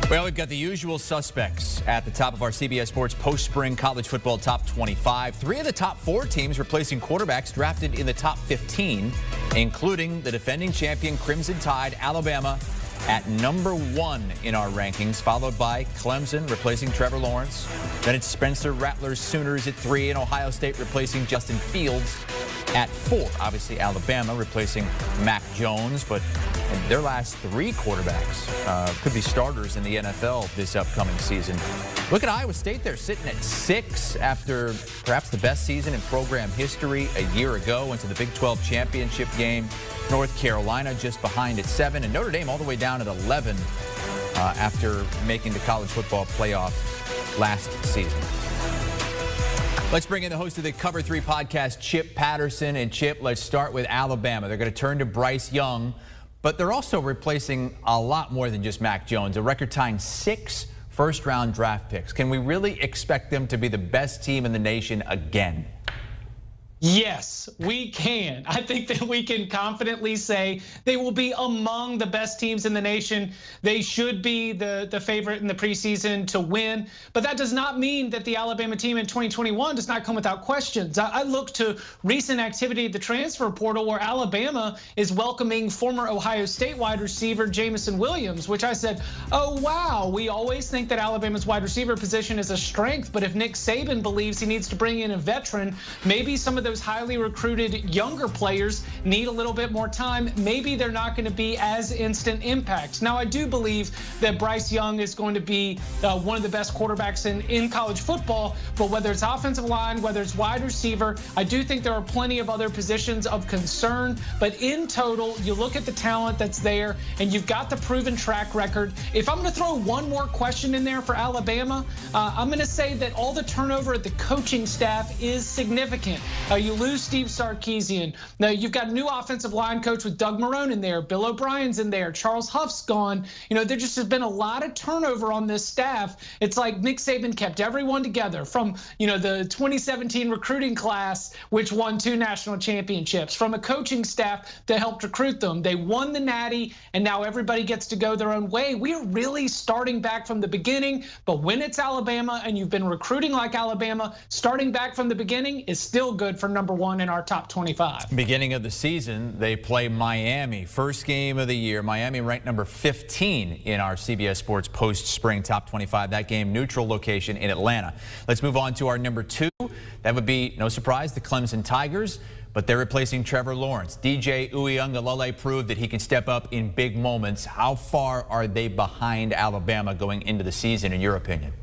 Well, we've got the usual suspects at the top of our CBS Sports post-spring college football top 25. 3 of the top 4 teams replacing quarterbacks drafted in the top 15, including the defending champion Crimson Tide, Alabama, at number 1 in our rankings, followed by Clemson replacing Trevor Lawrence. Then it's Spencer Rattler's Sooners at 3, and Ohio State replacing Justin Fields at 4. Obviously, Alabama replacing Mac Jones, but their last 3 quarterbacks could be starters in the NFL this upcoming season. Look at Iowa State. They're sitting at 6 after perhaps the best season in program history a year ago. Went to the Big 12 championship game. North Carolina just behind at 7, and Notre Dame all the way down at 11 after making the college football playoff last season. Let's bring in the host of the Cover 3 podcast, Chip Patterson. And Chip, let's start with Alabama. They're going to turn to Bryce Young, but they're also replacing a lot more than just Mac Jones, a record-tying 6 first-round draft picks. Can we really expect them to be the best team in the nation again? Yes, we can. I think that we can confidently say they will be among the best teams in the nation. They should be the favorite in the preseason to win. But that does not mean that the Alabama team in 2021 does not come without questions. I look to recent activity at the transfer portal where Alabama is welcoming former Ohio State wide receiver Jamison Williams, which I said, oh, wow, we always think that Alabama's wide receiver position is a strength. But if Nick Saban believes he needs to bring in a veteran, maybe some of those highly recruited younger players need a little bit more time. Maybe they're not going to be as instant impact. Now, I do believe that Bryce Young is going to be one of the best quarterbacks in college football, but whether it's offensive line, whether it's wide receiver, I do think there are plenty of other positions of concern. But in total, you look at the talent that's there, and you've got the proven track record. If I'm going to throw one more question in there for Alabama, I'm going to say that all the turnover at the coaching staff is significant. You lose Steve Sarkisian. Now you've got a new offensive line coach with Doug Marrone in there. Bill O'Brien's in there. Charles Huff's gone. There just has been a lot of turnover on this staff. It's like Nick Saban kept everyone together from, the 2017 recruiting class, which won 2 national championships, from a coaching staff that helped recruit them. They won the Natty, and now everybody gets to go their own way. We are really starting back from the beginning, but when it's Alabama and you've been recruiting like Alabama, starting back from the beginning is still good for number 1 in our top 25. Beginning of the season, they play Miami. First game of the year. Miami ranked number 15 in our CBS Sports post-spring top 25. That game, neutral location in Atlanta. Let's move on to our number 2. That would be, no surprise, the Clemson Tigers, but they're replacing Trevor Lawrence. DJ Uiagalelei proved that he can step up in big moments. How far are they behind Alabama going into the season, in your opinion?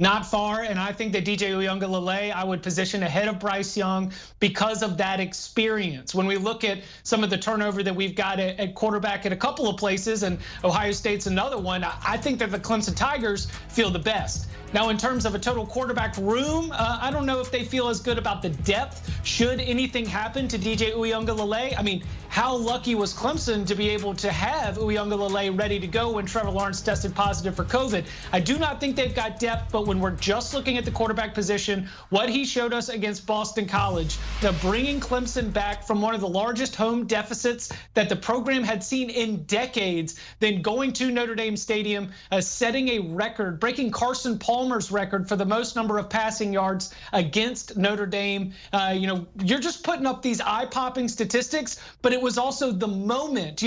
Not far, and I think that DJ Uiagalelei I would position ahead of Bryce Young because of that experience. When we look at some of the turnover that we've got at quarterback at a couple of places, and Ohio State's another one, I think that the Clemson Tigers feel the best. Now, in terms of a total quarterback room, I don't know if they feel as good about the depth should anything happen to DJ Uiagalelei. I mean, how lucky was Clemson to be able to have Uiagalelei ready to go when Trevor Lawrence tested positive for COVID? I do not think they've got depth, but when we're just looking at the quarterback position, what he showed us against Boston College, bringing Clemson back from one of the largest home deficits that the program had seen in decades, then going to Notre Dame Stadium, setting a record, breaking Carson Palmer's record for the most number of passing yards against Notre Dame. You're just putting up these eye-popping statistics, but it was also the moment,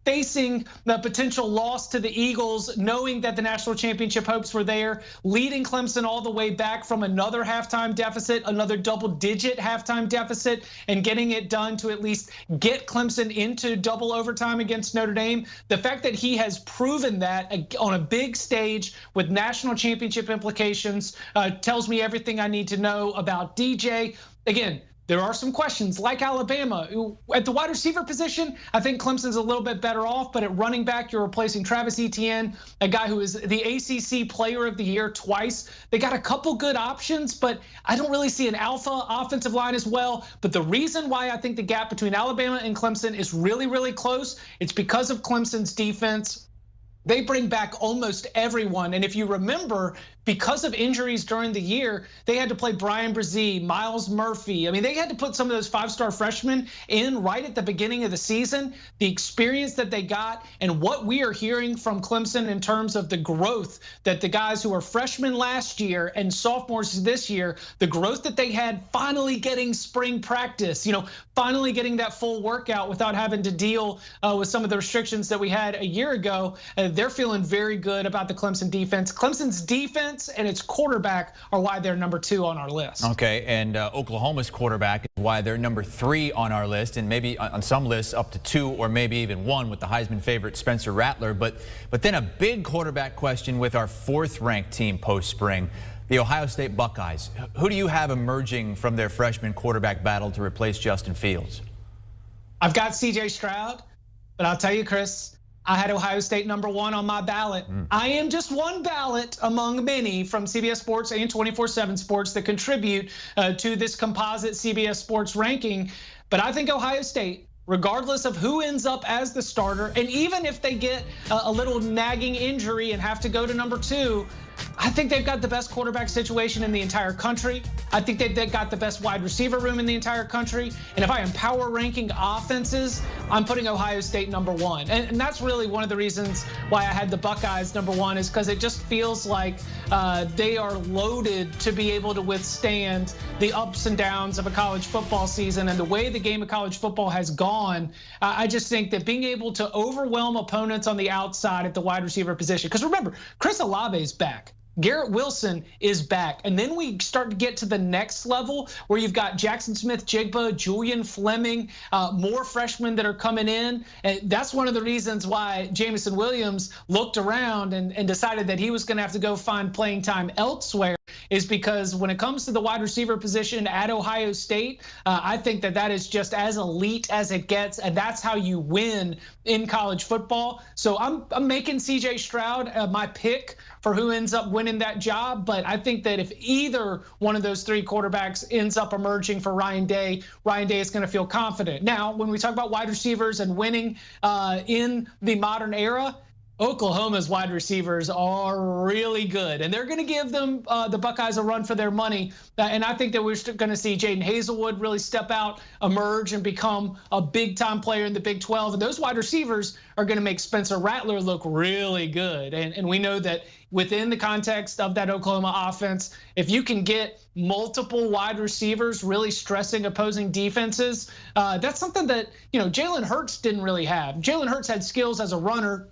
facing the potential loss to the Eagles, knowing that the national championship hopes were there, leading Clemson all the way back from another halftime deficit, another double-digit halftime deficit, and getting it done to at least get Clemson into double overtime against Notre Dame. The fact that he has proven that on a big stage with national championship implications tells me everything I need to know about DJ. Again, there are some questions like Alabama. At the wide receiver position, I think Clemson's a little bit better off, but at running back, you're replacing Travis Etienne, a guy who is the ACC Player of the Year twice. They got a couple good options, but I don't really see an alpha offensive line as well. But the reason why I think the gap between Alabama and Clemson is really, really close, it's because of Clemson's defense. They bring back almost everyone. And if you remember, because of injuries during the year, they had to play Brian Brzee, Miles Murphy. I mean, they had to put some of those 5-star freshmen in right at the beginning of the season. The experience that they got and what we are hearing from Clemson in terms of the growth that the guys who were freshmen last year and sophomores this year, the growth that they had finally getting spring practice, finally getting that full workout without having to deal with some of the restrictions that we had a year ago. They're feeling very good about the Clemson defense. Clemson's defense and its quarterback are why they're number 2 on our list. Okay, and Oklahoma's quarterback is why they're number 3 on our list, and maybe on some lists up to 2 or maybe even 1 with the Heisman favorite Spencer Rattler. But then a big quarterback question with our 4th-ranked team post-spring, the Ohio State Buckeyes. Who do you have emerging from their freshman quarterback battle to replace Justin Fields? I've got C.J. Stroud, but I'll tell you, Chris, I had Ohio State number 1 on my ballot. I am just one ballot among many from CBS Sports and 24/7 Sports that contribute to this composite CBS Sports ranking. But I think Ohio State, regardless of who ends up as the starter, and even if they get a little nagging injury and have to go to number 2, I think they've got the best quarterback situation in the entire country. I think they've got the best wide receiver room in the entire country. And if I am power ranking offenses, I'm putting Ohio State number 1. And that's really one of the reasons why I had the Buckeyes number 1, is because it just feels like they are loaded to be able to withstand the ups and downs of a college football season. And the way the game of college football has gone, I just think that being able to overwhelm opponents on the outside at the wide receiver position, because remember, Chris Olave is back. Garrett Wilson is back. And then we start to get to the next level where you've got Jackson Smith-Jigba, Julian Fleming, more freshmen that are coming in. And that's one of the reasons why Jameson Williams looked around and decided that he was going to have to go find playing time elsewhere, is because when it comes to the wide receiver position at Ohio State, I think that is just as elite as it gets, and that's how you win in college football. So I'm making C.J. Stroud my pick for who ends up winning that job. But I think that if either one of those 3 quarterbacks ends up emerging for Ryan Day is going to feel confident. Now, when we talk about wide receivers and winning in the modern era, Oklahoma's wide receivers are really good, and they're going to give them the Buckeyes a run for their money. And I think that we're going to see Jaden Hazelwood really step out, emerge, and become a big-time player in the Big 12. And those wide receivers are going to make Spencer Rattler look really good. And we know that within the context of that Oklahoma offense, if you can get multiple wide receivers really stressing opposing defenses, that's something that Jalen Hurts didn't really have. Jalen Hurts had skills as a runner,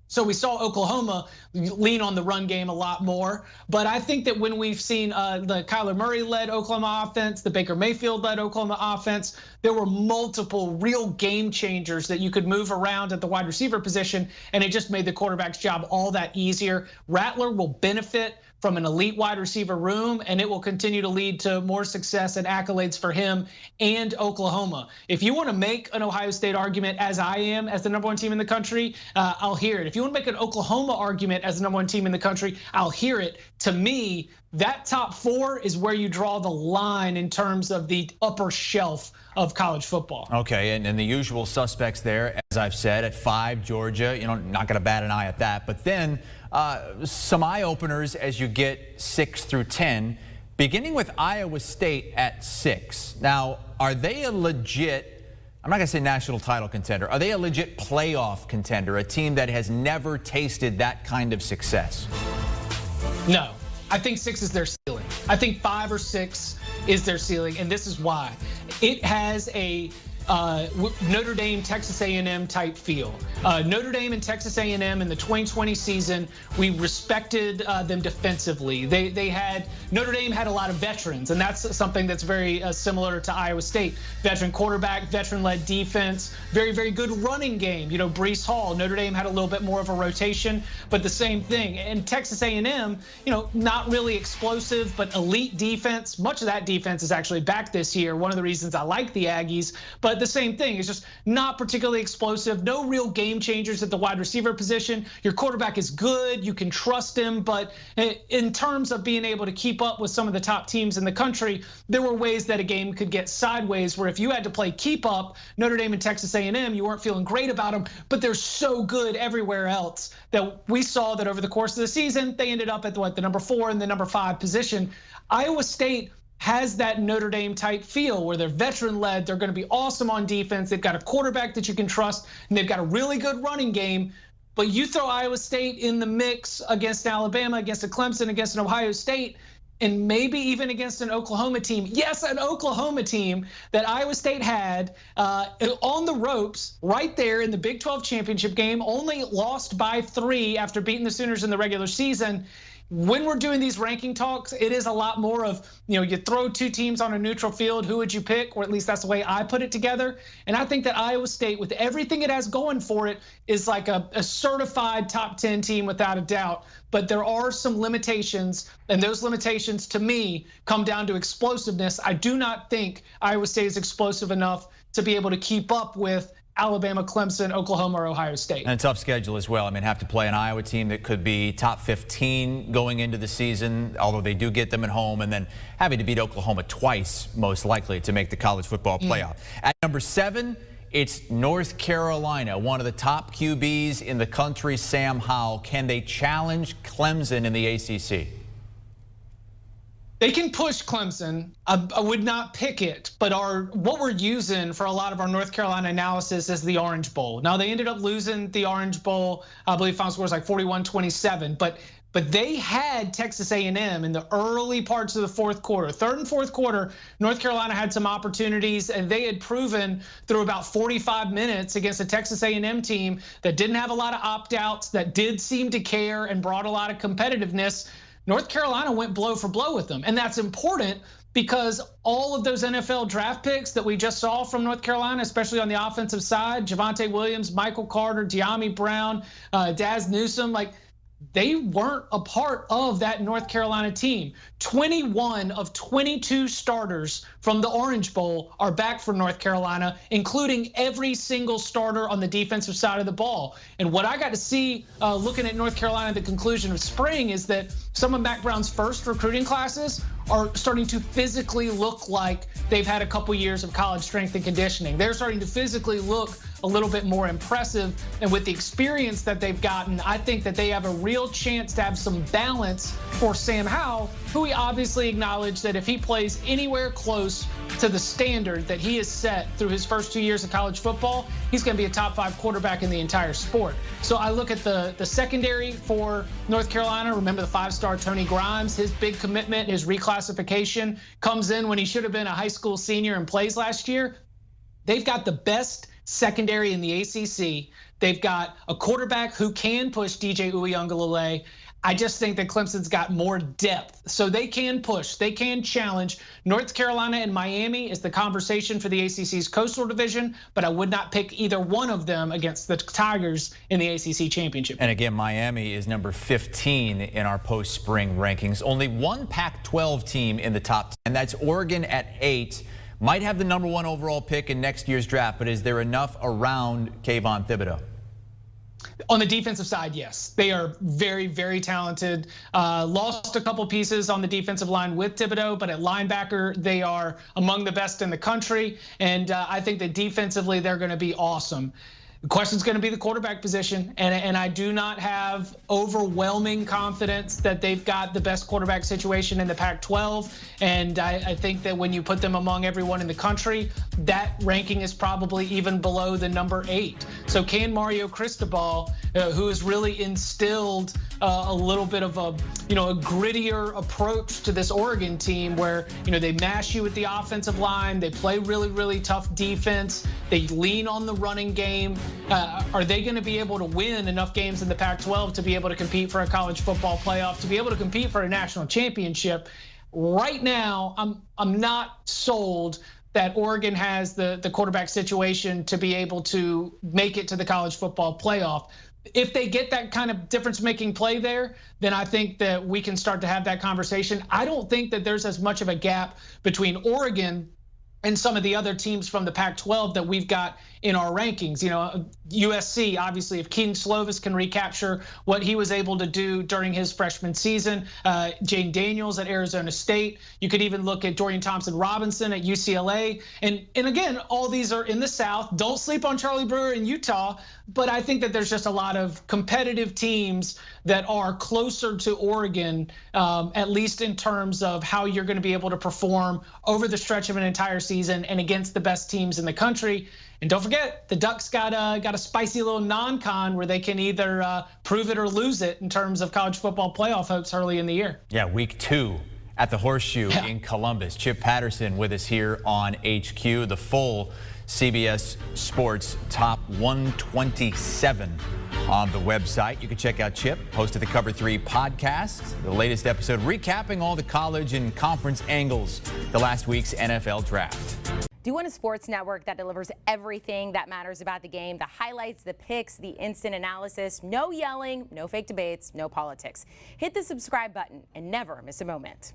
so we saw Oklahoma lean on the run game a lot more. But I think that when we've seen the Kyler Murray-led Oklahoma offense, the Baker Mayfield-led Oklahoma offense, there were multiple real game changers that you could move around at the wide receiver position, and it just made the quarterback's job all that easier. Rattler will benefit from an elite wide receiver room, and it will continue to lead to more success and accolades for him and Oklahoma. If you want to make an Ohio State argument, as I am, as the number 1 team in the country, I'll hear it. If you want to make an Oklahoma argument as the number 1 team in the country, I'll hear it. To me, that top 4 is where you draw the line in terms of the upper shelf of college football. Okay, and the usual suspects there, as I've said, at 5, Georgia, not going to bat an eye at that. But then some eye openers as you get 6 through 10, beginning with Iowa State at 6. Now, are they a legit, I'm not going to say national title contender, are they a legit playoff contender, a team that has never tasted that kind of success? No, I think 6 is their ceiling. I think 5 or 6 is their ceiling, and this is why. It has a Notre Dame, Texas A&M type feel. Notre Dame and Texas A&M in the 2020 season, we respected them defensively. Notre Dame had a lot of veterans, and that's something that's very similar to Iowa State. Veteran quarterback, veteran-led defense, very, very good running game. Breece Hall. Notre Dame had a little bit more of a rotation, but the same thing. And Texas A&M, not really explosive, but elite defense. Much of that defense is actually back this year. One of the reasons I like the Aggies, but the same thing. It's just not particularly explosive. No real game changers at the wide receiver position. Your quarterback is good. You can trust him. But in terms of being able to keep up with some of the top teams in the country, there were ways that a game could get sideways where if you had to play keep up, Notre Dame and Texas A&M, you weren't feeling great about them, but they're so good everywhere else that we saw that over the course of the season, they ended up at the number 4 and the number 5 position. Iowa State has that Notre Dame type feel where they're veteran led, they're gonna be awesome on defense, they've got a quarterback that you can trust, and they've got a really good running game. But you throw Iowa State in the mix against Alabama, against a Clemson, against an Ohio State, and maybe even against an Oklahoma team. Yes, an Oklahoma team that Iowa State had on the ropes right there in the Big 12 championship game, only lost by 3 after beating the Sooners in the regular season. When we're doing these ranking talks, it is a lot more of, you throw 2 teams on a neutral field, who would you pick? Or at least that's the way I put it together. And I think that Iowa State, with everything it has going for it, is like a certified top 10 team without a doubt. But there are some limitations, and those limitations to me come down to explosiveness. I do not think Iowa State is explosive enough to be able to keep up with Alabama, Clemson, Oklahoma, or Ohio State. And a tough schedule as well. I mean, have to play an Iowa team that could be top 15 going into the season, although they do get them at home, and then having to beat Oklahoma twice, most likely, to make the college football playoff. At number 7, it's North Carolina, one of the top QBs in the country, Sam Howell. Can they challenge Clemson in the ACC? They can push Clemson. I would not pick it, but what we're using for a lot of our North Carolina analysis is the Orange Bowl. Now, they ended up losing the Orange Bowl. I believe final score was like 41-27, but they had Texas A&M in the early parts of the 4th quarter. 3rd and 4th quarter, North Carolina had some opportunities, and they had proven through about 45 minutes against a Texas A&M team that didn't have a lot of opt-outs, that did seem to care and brought a lot of competitiveness. North Carolina went blow for blow with them. And that's important because all of those NFL draft picks that we just saw from North Carolina, especially on the offensive side, Javonte Williams, Michael Carter, De'Ami Brown, Daz Newsome, they weren't a part of that North Carolina team. 21 of 22 starters from the Orange Bowl are back from North Carolina, including every single starter on the defensive side of the ball. And what I got to see looking at North Carolina at the conclusion of spring is that some of Mac Brown's first recruiting classes are starting to physically look like they've had a couple years of college strength and conditioning. They're starting to physically look a little bit more impressive. And with the experience that they've gotten, I think that they have a real chance to have some balance for Sam Howell, who we obviously acknowledge that if he plays anywhere close to the standard that he has set through his first 2 years of college football, he's going to be a top 5 quarterback in the entire sport. So I look at the secondary for North Carolina. Remember the 5-star Tony Grimes, his big commitment, his reclassification comes in when he should have been a high school senior and plays last year. They've got the best secondary in the ACC. They've got a quarterback who can push DJ Uiagalelei. I just think that Clemson's got more depth, so they can push, they can challenge. North Carolina and Miami is the conversation for the ACC's Coastal Division, but I would not pick either one of them against the Tigers in the ACC Championship. And again, Miami is number 15 in our post-spring rankings. Only one Pac-12 team in the top 10, that's Oregon at 8. Might have the number 1 overall pick in next year's draft, but is there enough around Kayvon Thibodeau? On the defensive side, yes. They are very, very talented. Lost a couple pieces on the defensive line with Thibodeau, but at linebacker, they are among the best in the country. And I think that defensively, they're going to be awesome. The question is going to be the quarterback position, and I do not have overwhelming confidence that they've got the best quarterback situation in the Pac-12, and I think that when you put them among everyone in the country, that ranking is probably even below the number 8. So can Mario Cristobal, who has really instilled a little bit of a grittier approach to this Oregon team where they mash you with the offensive line, they play really, really tough defense, they lean on the running game. Are they going to be able to win enough games in the Pac-12 to be able to compete for a college football playoff, to be able to compete for a national championship? Right now, I'm not sold that Oregon has the quarterback situation to be able to make it to the college football playoff. If they get that kind of difference-making play there, then I think that we can start to have that conversation. I don't think that there's as much of a gap between Oregon and some of the other teams from the Pac-12 that we've got in our rankings. You know, USC, obviously, if Keaton Slovis can recapture what he was able to do during his freshman season, Jane Daniels at Arizona State. You could even look at Dorian Thompson-Robinson at UCLA. And again, all these are in the South. Don't sleep on Charlie Brewer in Utah, but I think that there's just a lot of competitive teams that are closer to Oregon, at least in terms of how you're going to be able to perform over the stretch of an entire season and against the best teams in the country. And don't forget, the Ducks got a spicy little non-con where they can either prove it or lose it in terms of college football playoff hopes early in the year. Yeah, week 2 at the Horseshoe in Columbus. Chip Patterson with us here on HQ. The full CBS Sports Top 127 on the website. You can check out Chip, host of the Cover 3 podcast, the latest episode recapping all the college and conference angles, the last week's NFL draft. Do you want a sports network that delivers everything that matters about the game? The highlights, the picks, the instant analysis, no yelling, no fake debates, no politics. Hit the subscribe button and never miss a moment.